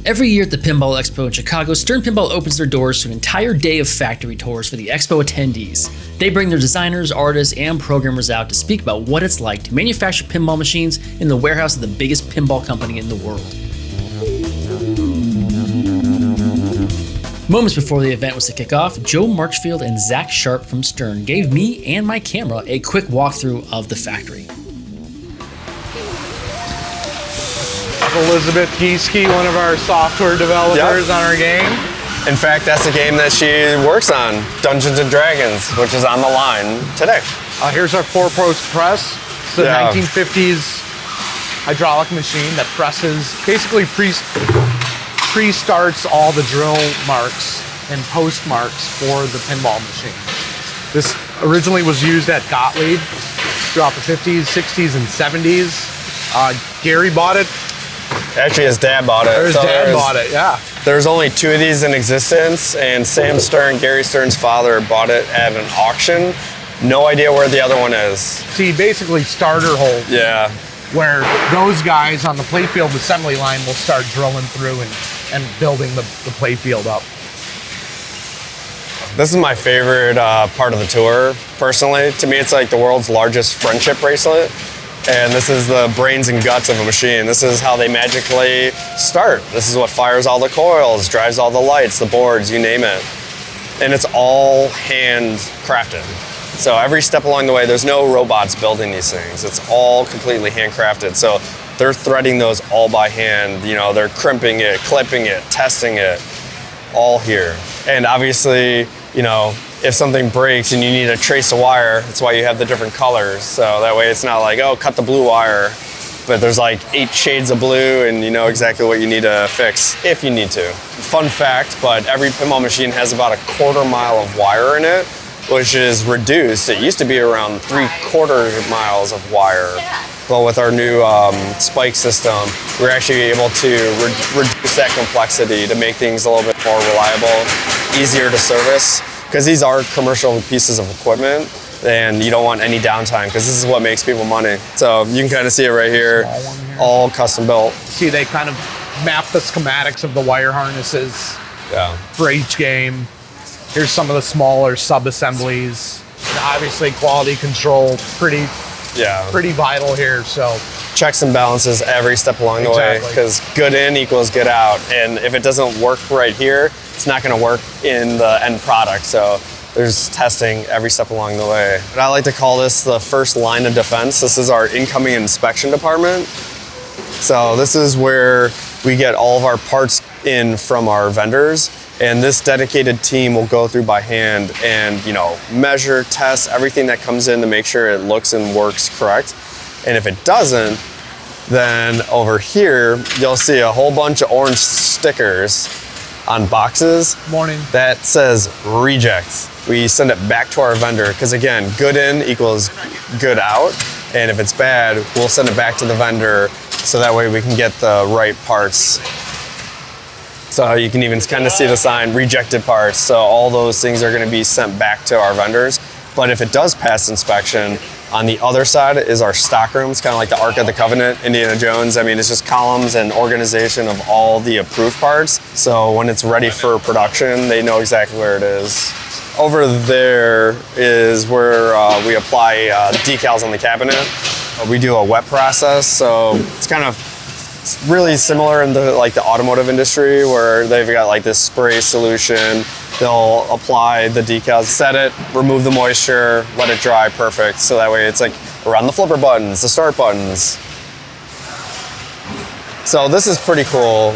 Every year at the Pinball Expo in Chicago, Stern Pinball opens their doors to an entire day of factory tours for the expo attendees. They bring their designers, artists, and programmers out to speak about what it's like to manufacture pinball machines in the warehouse of the biggest pinball company in the world. Moments before the event was to kick off, Joe Marchfield and Zach Sharp from Stern gave me and my camera a quick walkthrough of the factory. Elizabeth Gieske, one of our software developers on our game. In fact, that's the game that she works on, Dungeons & Dragons, which is on the line today. Here's our 4-post press. It's a 1950s hydraulic machine that presses, basically pre-starts all the drill marks and post marks for the pinball machine. This originally was used at Gottlieb throughout the 50s, 60s, and 70s. Gary bought it. Actually, his dad bought it. His dad bought it, yeah. There's only 2 of these in existence, and Sam Stern, Gary Stern's father, bought it at an auction. No idea where the other one is. See, basically starter holes. Yeah. Where those guys on the playfield assembly line will start drilling through and building the playfield up. This is my favorite part of the tour, personally. To me, it's like the world's largest friendship bracelet. And this is the brains and guts of a machine. This is how they magically start. This is what fires all the coils, drives all the lights, the boards, you name it. And it's all handcrafted. So every step along the way, there's no robots building these things. It's all completely handcrafted. So they're threading those all by hand. You know, they're crimping it, clipping it, testing it, all here. And obviously, you know, if something breaks and you need to trace a wire, that's why you have the different colors. So that way it's not like, oh, cut the blue wire, but there's like 8 shades of blue and you know exactly what you need to fix if you need to. Fun fact, but every pinball machine has about 1/4 mile of wire in it, which is reduced. It used to be around 3/4 miles of wire. But with our new spike system, we're actually able to reduce that complexity to make things a little bit more reliable, easier to service. Because these are commercial pieces of equipment and you don't want any downtime because this is what makes people money. So you can kind of see it right here, all custom built. See, they kind of map the schematics of the wire harnesses for each game. Here's some of the smaller sub-assemblies. Obviously quality control, pretty vital here. So checks and balances every step along the way because good in equals good out. And if it doesn't work right here, it's not going to work in the end product. So there's testing every step along the way. And I like to call this the first line of defense. This is our incoming inspection department. So this is where we get all of our parts in from our vendors. And this dedicated team will go through by hand and, you know, measure, test everything that comes in to make sure it looks and works correct. And if it doesn't, then over here, you'll see a whole bunch of orange stickers on boxes that says reject. We send it back to our vendor because again, good in equals good out. And if it's bad, we'll send it back to the vendor so that way we can get the right parts. So you can even kind of see the sign, rejected parts. So all those things are going to be sent back to our vendors. But if it does pass inspection, on the other side is our stock room. It's kind of like the Ark of the Covenant, Indiana Jones. I mean, it's just columns and organization of all the approved parts. So when it's ready for production, they know exactly where it is. Over there is where we apply decals on the cabinet. We do a wet process, so it's kind of really similar in the automotive industry where they've got like this spray solution. They'll apply the decals, set it, remove the moisture, let it dry perfect. So that way it's like around the flipper buttons, the start buttons. So this is pretty cool.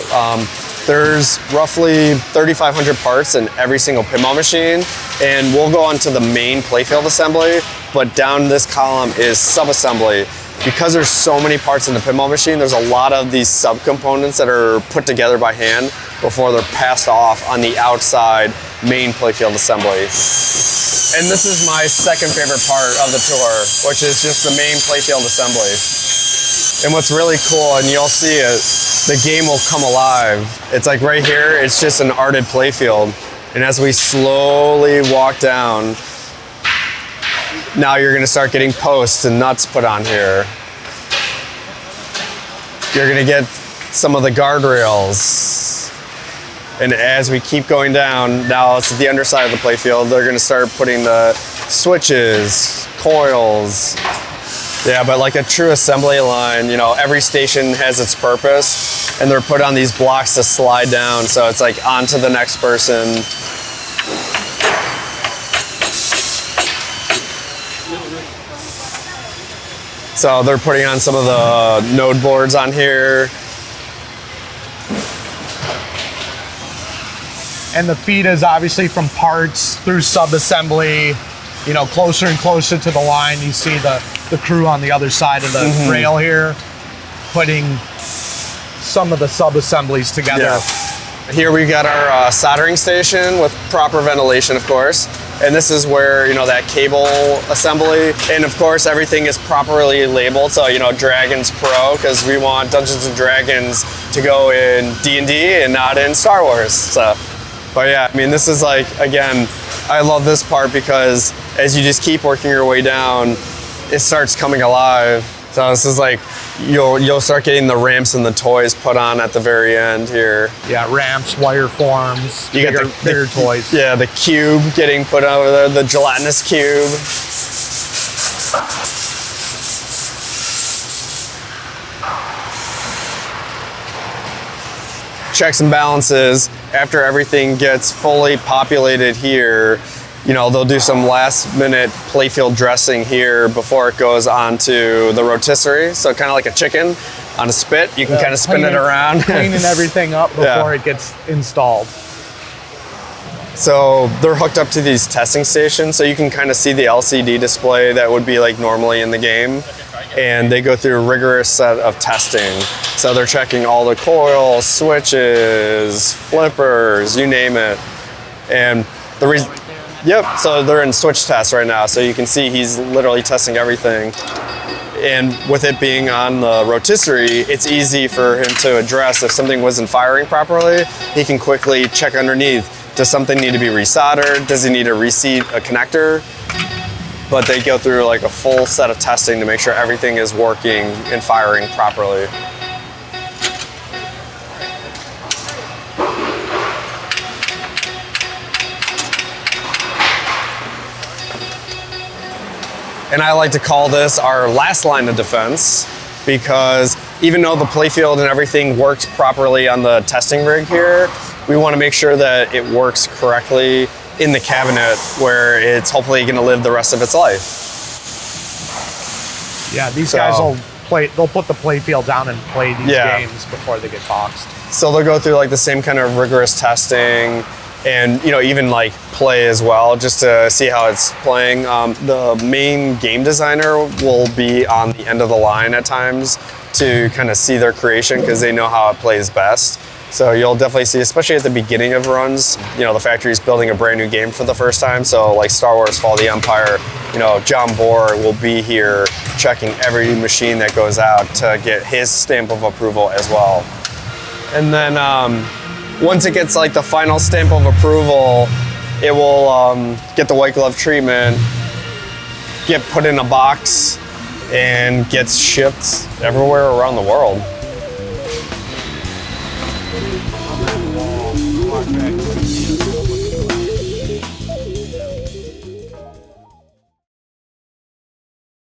There's roughly 3,500 parts in every single pinball machine. And we'll go on to the main playfield assembly, but down this column is sub-assembly. Because there's so many parts in the pinball machine, there's a lot of these subcomponents that are put together by hand before they're passed off on the outside main playfield assembly. And this is my second favorite part of the tour, which is just the main playfield assembly. And what's really cool, and you'll see it, the game will come alive. It's like right here, it's just an arted playfield. And as we slowly walk down, now you're gonna start getting posts and nuts put on here. You're gonna get some of the guardrails. And as we keep going down, now it's the underside of the playfield, they're gonna start putting the switches, coils. Yeah, but like a true assembly line, you know, every station has its purpose, and they're put on these blocks to slide down, so it's like on to the next person. So they're putting on some of the node boards on here. And the feed is obviously from parts through sub-assembly, you know, closer and closer to the line. You see the crew on the other side of the rail here, putting some of the sub-assemblies together. Yeah. Here we got our soldering station with proper ventilation, of course. And this is where, you know, that cable assembly. And of course, everything is properly labeled. So, you know, Dragons Pro, because we want Dungeons and Dragons to go in D&D and not in Star Wars. So, but yeah, I mean, this is like, again, I love this part because as you just keep working your way down, it starts coming alive. So this is like, you'll start getting the ramps and the toys put on at the very end here. Yeah, ramps, wire forms, you bigger, get bigger toys. Yeah, the cube getting put over there, the gelatinous cube. Checks and balances, after everything gets fully populated here, you know, they'll do some last minute playfield dressing here before it goes onto the rotisserie. So kind of like a chicken on a spit. You can kind of spin it around. Cleaning everything up before it gets installed. So they're hooked up to these testing stations. So you can kind of see the LCD display that would be like normally in the game. And they go through a rigorous set of testing. So they're checking all the coils, switches, flippers, you name it. And the reason, yep, so they're in switch tests right now. So you can see he's literally testing everything. And with it being on the rotisserie, it's easy for him to address if something wasn't firing properly. He can quickly check underneath. Does something need to be resoldered? Does he need to reseat a connector? But they go through like a full set of testing to make sure everything is working and firing properly. And I like to call this our last line of defense, because even though the playfield and everything works properly on the testing rig here, we want to make sure that it works correctly in the cabinet where it's hopefully going to live the rest of its life. Yeah, these guys they'll put the playfield down and play these games before they get boxed. So they'll go through like the same kind of rigorous testing and, you know, even like play as well, just to see how it's playing. The main game designer will be on the end of the line at times to kind of see their creation because they know how it plays best. So you'll definitely see, especially at the beginning of runs, you know, the factory's building a brand new game for the first time. So like Star Wars Fall of the Empire, you know, John Bohr will be here checking every machine that goes out to get his stamp of approval as well. And then once it gets like the final stamp of approval, it will get the white glove treatment, get put in a box, and gets shipped everywhere around the world. Okay.